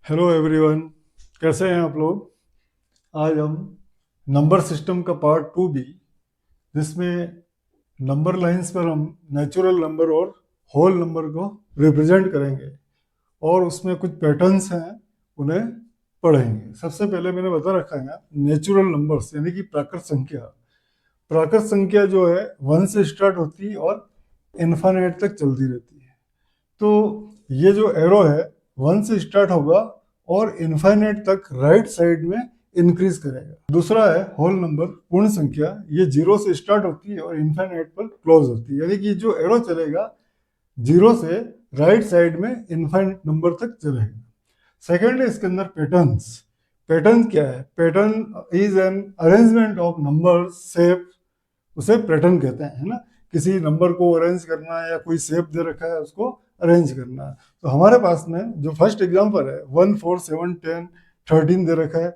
Hello everyone, कैसे हैं आप लोग। आज हम नंबर सिस्टम का पार्ट 2B, जिसमें नंबर लाइंस पर हम नेचुरल नंबर और होल नंबर को रिप्रेजेंट करेंगे और उसमें कुछ पैटर्न्स हैं, उन्हें पढ़ेंगे। सबसे पहले मैंने बता रखा है नेचुरल नंबर्स यानी कि प्राकृत संख्या। प्राकृत संख्या जो है 1 से स्टार्ट होती है और इन्फाइनाइट तक चलती रहती है। तो ये जो एरो है 1 से स्टार्ट होगा और इनफाइनाइट तक राइट साइड में इंक्रीज करेगा। दूसरा है होल नंबर, पूर्ण संख्या। ये 0 से स्टार्ट होती है और इनफाइनाइट पर क्लोज होती है, यानी कि जो एरो चलेगा 0 से राइट साइड में इनफाइनाइट नंबर तक चलेगा। सेकेंड है इसके अंदर पैटर्न्स। पैटर्न क्या है? Pattern is an arrangement of number shape, उसे पैटर्न कहते हैं, है ना। किसी नंबर को अरेंज करना है या कोई शेप दे रखा है उसको अरेंज करना है। तो हमारे पास में जो फर्स्ट एग्जांपल है 1 4 7 10 13 दे रखा है।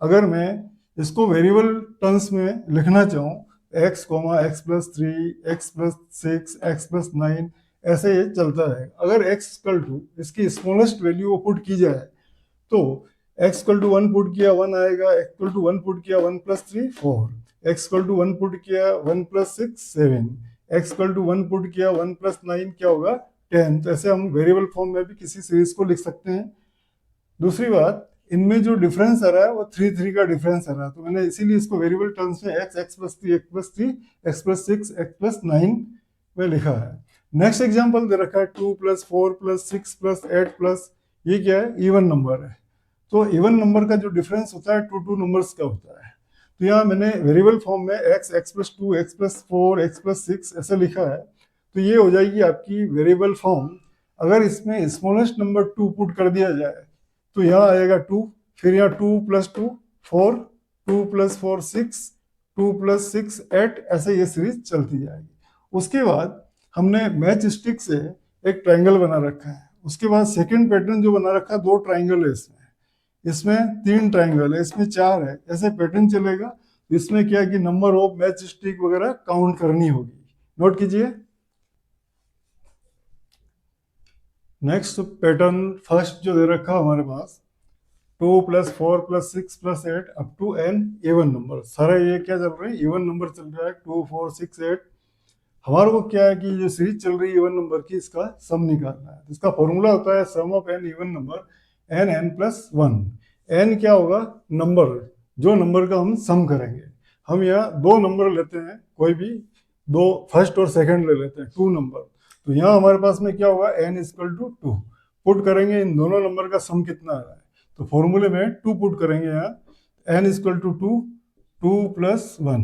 अगर मैं इसको वेरिएबल टर्म्स में लिखना चाहूँ, x x plus 3 x plus 6 x plus 9, ऐसे ये चलता है। अगर x इक्वल टू इसकी स्मॉलेस्ट वैल्यू को पुट की जाए तो x इक्वल टू 1 पुट किया 1 आएगा, x इक्वल टू 1 पुट किया 1 plus 3 4, x equal to 1 put किया 1 plus 6 7, x equal to 1 put किया 1 प्लस 9 क्या होगा 10। तो ऐसे हम वेरिएबल फॉर्म में भी किसी सीरीज को लिख सकते हैं। दूसरी बात, इनमें जो डिफरेंस आ रहा है वो 3 3 का डिफरेंस आ रहा है, तो मैंने इसीलिए इसको वेरिएबल टर्म्स में x plus 3 x plus 3 x plus 6 x plus 9 में लिखा है। नेक्स्ट एग्जांपल दे रखा है 2 प्लस 4 प्लस 6 प्लस 8 प्लस, ये क्या है? इवन नंबर है। तो इवन नंबर का जो डिफरेंस होता है टू नंबर्स का होता है। तो यहाँ मैंने वेरिएबल फॉर्म में x plus 2 x plus 4 x plus 6 ऐसे लिखा है। तो ये हो जाएगी आपकी वेरिएबल फॉर्म। अगर इसमें स्मॉलेस्ट नंबर 2 पुट कर दिया जाए तो यहाँ आएगा 2, फिर यहाँ 2 प्लस 2 4, 2 प्लस 4 6, 2 प्लस 6 8, ऐसे ये सीरीज चलती जाएगी। उसके बाद हमने मैच स्टिक से एक ट्राइंगल बना रखा है। उसके बाद सेकंड पैटर्न जो बना रखा है, 2 ट्राइंगल है इसमें, इसमें 3 ट्राइंगल है, इसमें 4 है, ऐसे पैटर्न चलेगा। इसमें क्या है कि नंबर ऑफ मैच स्टिक वगैरह काउंट करनी होगी। नोट कीजिए। नेक्स्ट पैटर्न फर्स्ट जो दे रखा हमारे पास 2 plus 4 plus 6 plus 8 up to n even number. सारा ये क्या चल रहा है? इवन नंबर चल रहा है। 2 4 6 8। हमारे को क्या है कि जो सीरीज चल रही है इवन नंबर की, इसका सम निकालना है। तो इसका फॉर्मूला होता है sum of N even number N N plus 1। N क्या होगा? नंबर, जो नंबर का हम सम करेंगे। हम यहाँ दो नंबर लेते हैं, कोई भी दो, फर्स्ट और सेकंड ले लेते हैं, 2 नंबर। तो यहाँ हमारे पास में क्या होगा? एन इक्वल टू 2 पुट करेंगे, इन दोनों नंबर का सम कितना आ रहा है। तो फॉर्मूले में 2 पुट करेंगे यहाँ, एन इक्वल टू 2, 2 प्लस 1,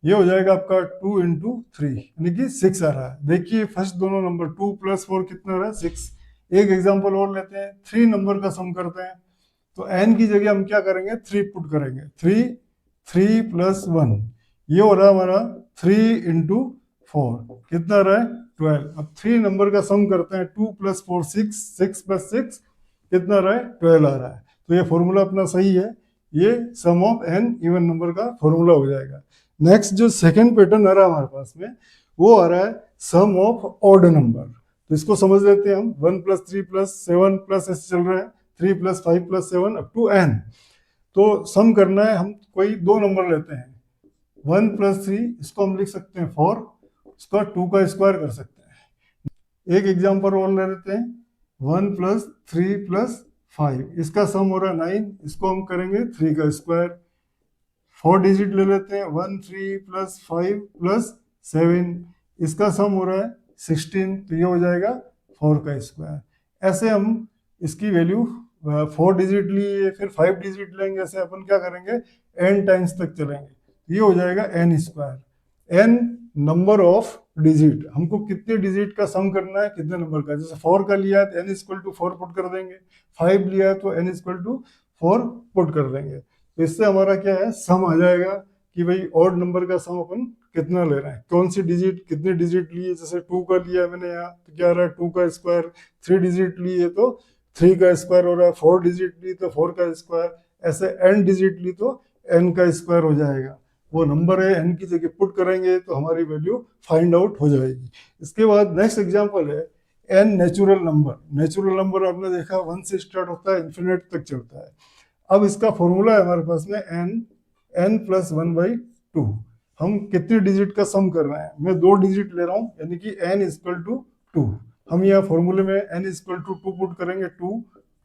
ये हो जाएगा आपका 2 इंटू 3 यानी कि 6 आ रहा है। देखिए फर्स्ट दोनों नंबर 2 प्लस 4 कितना आ रहा है? 6। एक एग्जांपल और लेते हैं, 3 नंबर का सम करते हैं। तो n की जगह हम क्या करेंगे? 3 पुट करेंगे। 3 3 प्लस 1, ये हो रहा है हमारा 3 इंटू 4, कितना आ रहा है? 12। अब 3 नंबर का सम करते हैं, 2 प्लस 4 6, 6 प्लस 6 कितना आ रहा है? 12 आ रहा है। तो ये फॉर्मूला अपना सही है, ये सम ऑफ n इवन नंबर का फॉर्मूला हो जाएगा। नेक्स्ट जो सेकंड पैटर्न आ रहा है हमारे पास में, वो आ रहा है सम ऑफ ऑड नंबर। तो इसको समझ लेते हैं हम। 1 प्लस 3 प्लस 7 प्लस ऐसे चल रहा है, 3 plus 5 plus 7 up to n। तो सम करना है, हम कोई दो नंबर लेते हैं, 1 प्लस 3, इसको हम लिख सकते हैं 4, इसका 2 का स्क्वायर कर सकते हैं। एक एग्जाम्पल और ले लेते हैं, 1 प्लस 3 प्लस 5, इसका सम हो रहा है 9, इसको हम करेंगे 3 का स्क्वायर। 4 डिजिट ले लेते हैं, 1 3 प्लस 5 प्लस 7, इसका सम हो रहा है 16, तो ये हो जाएगा 4 का स्क्वायर। ऐसे हम इसकी वैल्यू 4 डिजिट लिए, फिर 5 डिजिट लेंगे, ऐसे अपन क्या करेंगे? n टाइम्स तक चलेंगे। ये हो जाएगा n square. n number of digit, हमको कितने डिजिट का सम करना है, कितने नंबर का। जैसे 4 का लिया है तो n इक्वल टू 4 पुट कर देंगे, 5 लिया है तो n इक्वल टू 4 पुट कर देंगे। तो इससे हमारा क्या है? सम आ जाएगा कि भाई ऑड नंबर का सम अपन कितना ले रहे हैं, कौन सी डिजिट, कितने डिजिट लिए। जैसे 2 का लिया मैंने यहाँ, तो क्या आ रहा है? 2 का स्क्वायर। 3 डिजिट लिए तो 3 का स्क्वायर हो रहा है, 4 डिजिट ली तो 4 का स्क्वायर, ऐसे n डिजिट ली तो n का स्क्वायर हो जाएगा। वो नंबर है, n की जगह पुट करेंगे तो हमारी वैल्यू फाइंड आउट हो जाएगी। इसके बाद नेक्स्ट एग्जांपल है एन नेचुरल नंबर आपने देखा 1 से स्टार्ट होता है, इन्फिनिट तक चलता है। अब इसका फॉर्मूला है हमारे पास में एन प्लस 1/2। हम कितने डिजिट का सम कर रहे हैं, मैं 2 डिजिट ले रहा हूँ, यानी कि एन इक्वल टू 2। हम यहाँ फॉर्मूले में एन इक्वल टू 2 पुट करेंगे,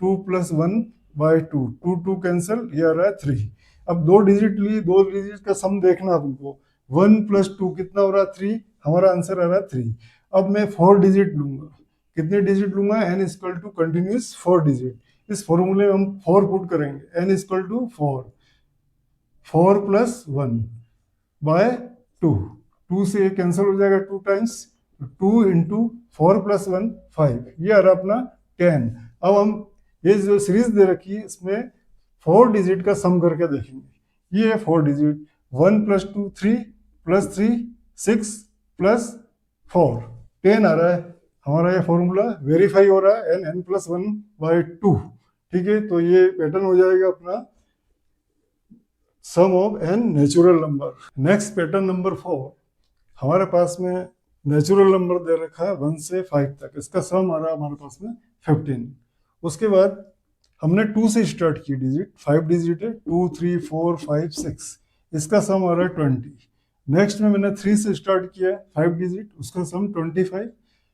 2 प्लस 1/2, 2 कैंसिल, ये आ रहा है 3। अब 2 डिजिट ली, 2 डिजिट का सम देखना आपको, 1 प्लस 2 कितना हो रहा है 3, हमारा आंसर आ रहा है 3। अब मैं 4 डिजिट लूंगा, कितने डिजिट लूंगा, n equal to continuous 4 digit. इस फॉर्मूले में हम 4 पुट करेंगे, एन इक्वल टू 4 प्लस 1/2, 2 से ये कैंसिल हो जाएगा 2 टाइम्स, 2 इंटू 4 प्लस 1 5, ये आ रहा अपना 10। अब हम ये जो सीरीज दे रखी है इसमें 4 डिजिट का सम करके देखेंगे, ये है 4 डिजिट, 1 प्लस 2 3 प्लस 3 6 प्लस 4 10 आ रहा है। हमारा ये फॉर्मूला वेरीफाई हो रहा है, एन प्लस 1/2। ठीक है, तो ये पैटर्न हो जाएगा अपना sum of N natural number. Next pattern number 4, हमारे पास में नेचुरल नंबर दे रखा है 1 से 5 तक, इसका सम आ रहा है हमारे पास में 15। उसके बाद हमने 2 से स्टार्ट की डिजिट, 5 डिजिट है, 2 3 4 5 6, इसका सम आ रहा है 20। नेक्स्ट में मैंने 3 से स्टार्ट किया है 5 डिजिट, उसका सम 25।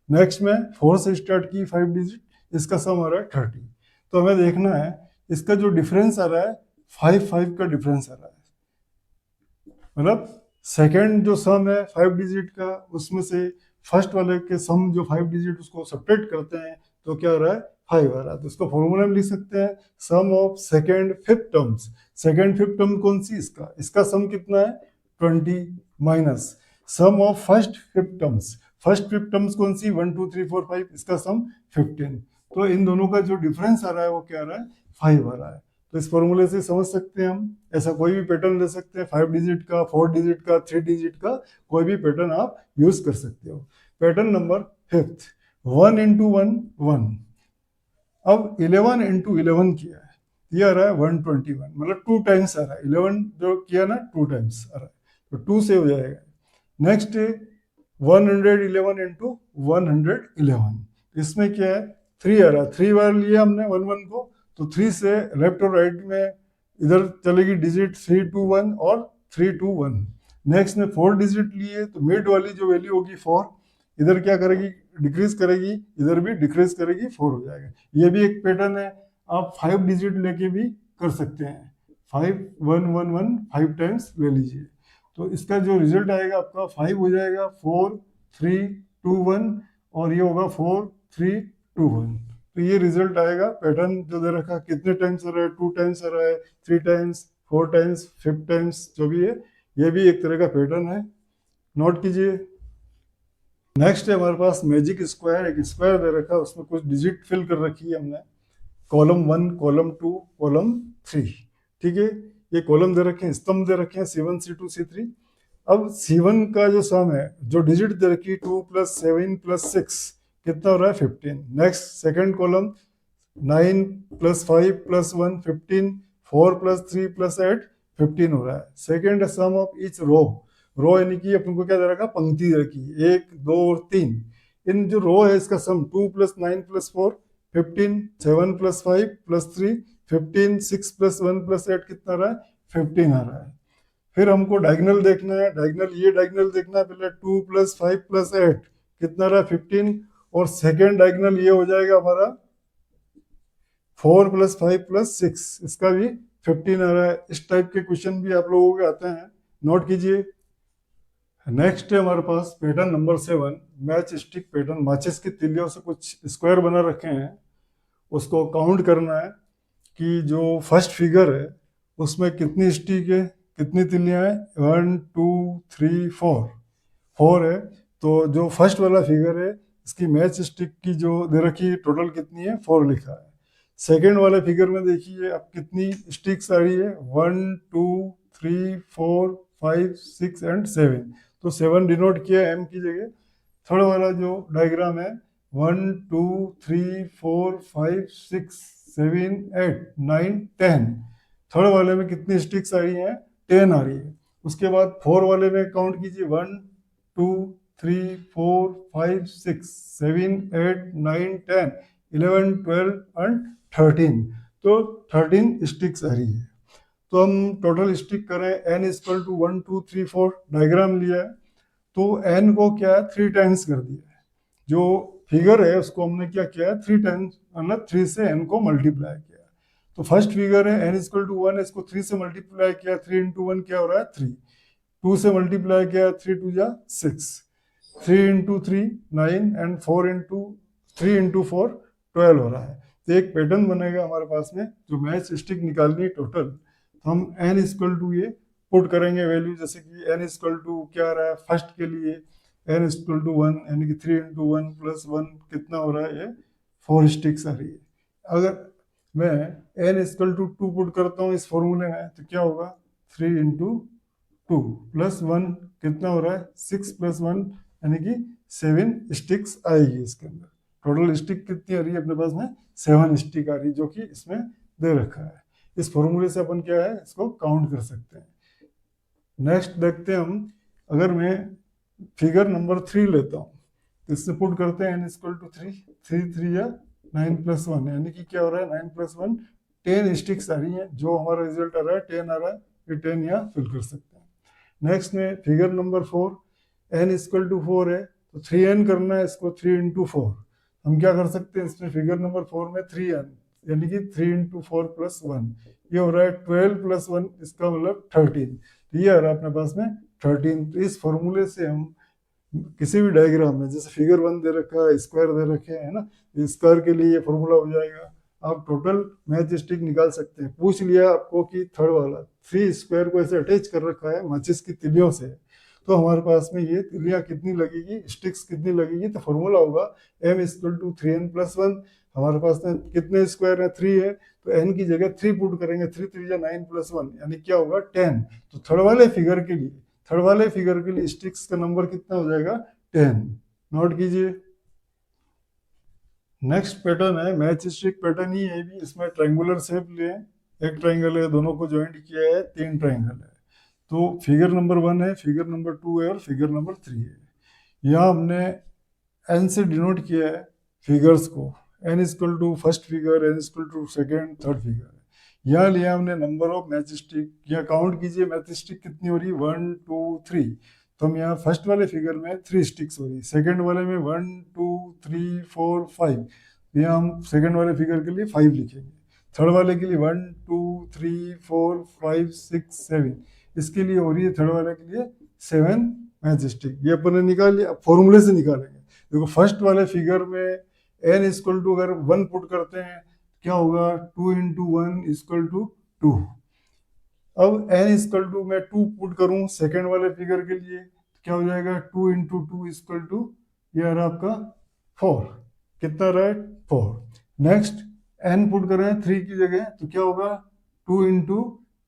नेक्स्ट में 4 से स्टार्ट की 5 डिजिट, इसका सम आ रहा है 30। तो हमें देखना है इसका जो डिफरेंस आ रहा है 5 का डिफरेंस आ रहा है, मतलब सेकेंड जो सम है 5 डिजिट का, उसमें से फर्स्ट वाले के सम जो 5 डिजिट उसको सब्ट्रैक्ट करते हैं तो क्या आ रहा है 5 आ रहा है। तो इसको फॉर्मूला में लिख सकते हैं, sum of second fifth terms. Second fifth term कौन सी, इसका सम कितना है 20, minus sum of first fifth terms. First fifth terms कौन सी 1 2 3 4 5, इसका सम 15। तो इन दोनों का जो डिफरेंस आ रहा है वो क्या आ रहा है 5 आ रहा है। तो इस फॉर्मूले से समझ सकते हैं हम, ऐसा कोई भी पैटर्न ले सकते हैं, 5 डिजिट का, 4 डिजिट का, 3 डिजिट का, कोई भी पैटर्न आप यूज कर सकते हो। Pattern number 5, 1 into 1 1। अब 11 इंटू 11 किया है, ये आ रहा है 121, मतलब 2 टाइम्स आ रहा है। 11 जो किया ना 2 टाइम्स आ रहा है, तो 2 से हो जाएगा। नेक्स्ट 111 इंटू 111, इसमें क्या है 3 आ रहा है, 3 बार लिया हमने 1 को, तो 3 से लेफ्ट और राइट में इधर चलेगी डिजिट 3 2 1 और 3 2 1। नेक्स्ट में 4 डिजिट लिए, तो मिड वाली जो वैल्यू होगी 4, इधर क्या करेगी डिक्रीज करेगी, इधर भी डिक्रीज करेगी, 4 हो जाएगा। ये भी एक पैटर्न है, आप 5 डिजिट लेके भी कर सकते हैं, 5 1 1 1 5 टाइम्स ले लीजिए, तो इसका जो रिजल्ट आएगा आपका 5 हो जाएगा, 4 3 2 1, और ये होगा 4 3 2 1। तो ये रिजल्ट आएगा। पैटर्न जो दे रखा कितने टाइम्स आ रहा है, 2 टाइम्स आ रहा है, 3 टाइम्स, 4 टाइम्स, 5 टाइम्स, जो भी है, ये भी एक तरह का पैटर्न है, नोट कीजिए। नेक्स्ट है हमारे पास मैजिक स्क्वायर, एक स्क्वायर दे रखा है, उसमें कुछ डिजिट फिल कर रखी है हमने, कॉलम 1 कॉलम 2 कॉलम 3। ठीक है, ये कॉलम दे रखे हैं, स्तंभ दे रखे हैं C1 C2 C3। अब C1 का जो सम है, जो डिजिट दे रखी है 2 प्लस 7 प्लस 6, कितना हो रहा है 15। Next second column 9 plus 5 plus 1 15, 4 plus 3 plus 8 15 हो रहा है। Second sum of each row यानी कि अपन को क्या दे रखा, पंक्ति दे रखी 1 2 और 3, इन जो रो है इसका सम 2 plus 9 plus 4 15, 7 plus 5 plus 3 15, 6 plus 1 plus 8 कितना रहा है 15 आ रहा है। फिर हमको डायगोनल देखना है, डायगोनल ये डायगोनल देखना है पहले, 2 प्लस 5 प्लस 8 कितना रहा 15, और सेकेंड डायगोनल ये हो जाएगा हमारा 4 प्लस 5 प्लस 6, इसका भी 15 आ रहा है। इस टाइप के क्वेश्चन भी आप लोगों के आते हैं, नोट कीजिए। नेक्स्ट है हमारे पास pattern number 7, match stick pattern. माचिस की तिलियों से कुछ स्क्वायर बना रखे हैं, उसको काउंट करना है कि जो फर्स्ट फिगर है उसमें कितनी स्टिक है, कितनी तिलियां हैं, 1 2 3 4 है। तो जो फर्स्ट वाला फिगर है इसकी मैच स्टिक की जो दे रखी है टोटल कितनी है 4 लिखा है। सेकेंड वाले फिगर में देखिए अब कितनी स्टिक्स आ रही है, 1 2 3 4 5 6 एंड 7, तो 7 डिनोट किया एम की जगह। थर्ड वाला जो डायग्राम है 1 2 3 4 5 6 7 8 9 10, थर्ड वाले में कितनी स्टिक्स आ रही हैं 10 आ रही है। उसके बाद 4 वाले में काउंट कीजिए 1 2 4 5 6 7 8 9 10 11 12 एंड 13। तो 13 स्टिक्स आ रही है। तो हम टोटल स्टिक करें n इक्वल टू 1 2 3 4 डायग्राम लिया है, तो n को क्या है 3 टाइम्स कर दिया है। जो फिगर है उसको हमने क्या किया है 3 टाइम्स, मतलब 3 से n को मल्टीप्लाई किया। तो फर्स्ट फिगर है n इक्वल टू 1, इसको 3 से मल्टीप्लाई किया, 3 इंटू 1 क्या हो रहा है 3, 2 से मल्टीप्लाई किया 3 टू जा 6, 3 इंटू 3 9 एंड 4 इंटू 3 इंटू 4 12 हो रहा है। तो एक पैटर्न बनेगा हमारे पास में, जो मैच स्टिक निकालनी है टोटल। तो हम n इक्वल टू ये पुट करेंगे वैल्यू, जैसे कि n इक्वल टू क्या आ रहा है फर्स्ट के लिए n इक्वल टू 1, यानी कि 3 इंटू 1 प्लस 1 कितना हो रहा है, ये 4 स्टिक्स आ रही है। अगर मैं n इक्वल टू 2 पुट करता हूँ इस फॉर्मूले में, तो क्या होगा 3 इंटू 2 प्लस 1 कितना हो रहा है 6 प्लस 1, यानी कि 7 स्टिक्स आएगी इसके अंदर। टोटल स्टिक कितनी आ रही है अपने पास में 7 स्टिक आ रही है, जो कि इसमें दे रखा है। इस फॉर्मूले से अपन क्या है इसको काउंट कर सकते हैं। नेक्स्ट देखते हैं हम, अगर मैं फिगर नंबर 3 लेता हूँ तो इससे पुट करते हैं n इक्वल टू 3, 3 3 या 9 प्लस 1, यानी कि क्या हो रहा है 9 प्लस 1 10 स्टिक्स आ रही हैं। जो हमारा रिजल्ट आ रहा है 10 आ रहा है, ये 10 यहाँ फिल कर सकते हैं। नेक्स्ट में figure number 4, n equal to 4 है, तो 3n करना है इसको, 3 इंटू 4। हम क्या कर सकते हैं इसमें फिगर नंबर 4 में 3n, यानी कि 3 इंटू 4 प्लस 1, ये हो रहा है 12 प्लस 1, इसका मतलब 13। ये आ रहा है अपने पास में 13। तो इस फॉर्मूले से हम किसी भी डायग्राम में, जैसे फिगर 1 दे रखा है, स्क्वायर दे रखे हैं ना, स्क्वायर के लिए ये फॉर्मूला हो जाएगा। आप टोटल मैच स्टिक निकाल सकते हैं। पूछ लिया आपको कि थर्ड वाला 3 स्क्वायर को ऐसे अटैच कर रखा है माचिस की तिलियों से, तो हमारे पास में ये तिलियां कितनी लगेगी, स्टिक्स कितनी लगेगी, तो फॉर्मूला होगा m equal to 3n plus 1। हमारे पास में कितने स्क्वायर है 3 है, तो n की जगह 3 पुट करेंगे, 3 3 9 प्लस 1, यानी क्या होगा 10। तो थर्ड वाले फिगर के लिए स्टिक्स का नंबर कितना हो जाएगा 10। नोट कीजिए। नेक्स्ट पैटर्न है मैच स्टिक पैटर्न ही है भी, इसमें ट्रायंगुलर शेप लिए, एक ट्रायंगल है, दोनों को ज्वाइंट किया है, 3 ट्रायंगल है। तो फिगर नंबर 1 है, फिगर नंबर 2 है और फिगर नंबर 3 है। यहाँ हमने n से डिनोट किया है फिगर्स को, n equal to first figure, n equal to second, third figure. यहाँ लिया हमने नंबर ऑफ मैच स्टिक। यहाँ काउंट कीजिए मैच स्टिक कितनी हो रही है 1 2 3। तो हम यहाँ फर्स्ट वाले फिगर में 3 स्टिक्स हो रही, सेकेंड वाले में 1 2 3 4 5। यहाँ हम सेकेंड वाले फिगर के लिए 5 लिखेंगे, थर्ड वाले के लिए 1 2 3 4 5 6 7, इसके लिए हो रही है थर्ड वाले के लिए 7 मैच स्टिक। ये अपन ने निकाल लिया, फॉर्मूले से निकालेंगे। देखो फर्स्ट वाले फिगर में n इक्वल टू अगर 1 पुट करते हैं क्या होगा 2 इंटू 1 इक्वल टू 2। अब n इक्वल टू मैं 2 पुट करूं सेकेंड वाले फिगर के लिए, तो क्या हो जाएगा 2 इंटू 2 इक्वल टू, ये आ रहा आपका 4। कितना रहा है 4। नेक्स्ट n पुट करें 3 की जगह, तो क्या होगा 2 इंटू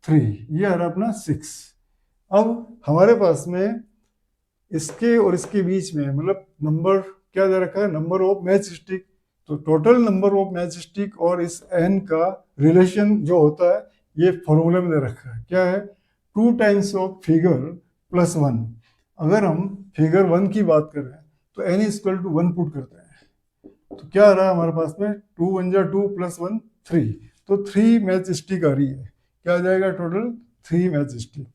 3, ये आ रहा अपना 6। अब हमारे पास में इसके और इसके बीच में मतलब नंबर क्या दे रखा है, नंबर ऑफ मैच स्टिक। तो total number of match stick और इस n का रिलेशन जो होता है, ये फॉर्मूले में दे रखा है। क्या है 2 टाइम्स ऑफ फिगर प्लस 1। अगर हम फिगर 1 की बात करें तो n इक्वल टू 1 पुट करते हैं, तो क्या आ रहा है हमारे पास में 2 1 जा 2 प्लस 1 3। तो 3 मैच स्टिक आ रही है। क्या आ जाएगा टोटल 3 मैच स्टिक।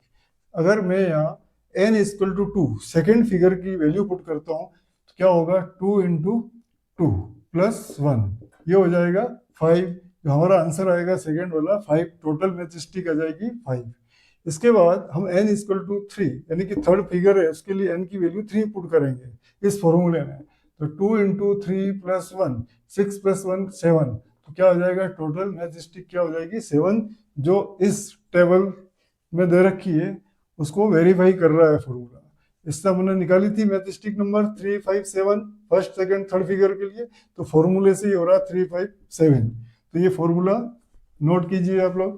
अगर मैं यहाँ n equal to 2 second figure की वैल्यू पुट करता हूँ, तो क्या होगा 2 इंटू 2 प्लस 1, ये हो जाएगा 5। जो हमारा आंसर आएगा सेकेंड वाला 5, टोटल मैच स्टिक आ जाएगी 5। इसके बाद हम n इक्वल टू 3, यानी कि थर्ड फिगर है उसके लिए n की वैल्यू 3 पुट करेंगे इस फॉर्मूले में। तो 2 इंटू 3 प्लस 1, 6 प्लस 1 7। तो क्या हो जाएगा टोटल मैच स्टिक क्या हो जाएगी 7, जो इस टेबल में दे रखी है उसको वेरीफाई कर रहा है फॉर्मूला। इससे हमने निकाली थी math stick number 3 5 7 first second third figure के लिए, तो फॉर्मूले से ही हो रहा है 3 5 7। तो ये फॉर्मूला नोट कीजिए आप लोग।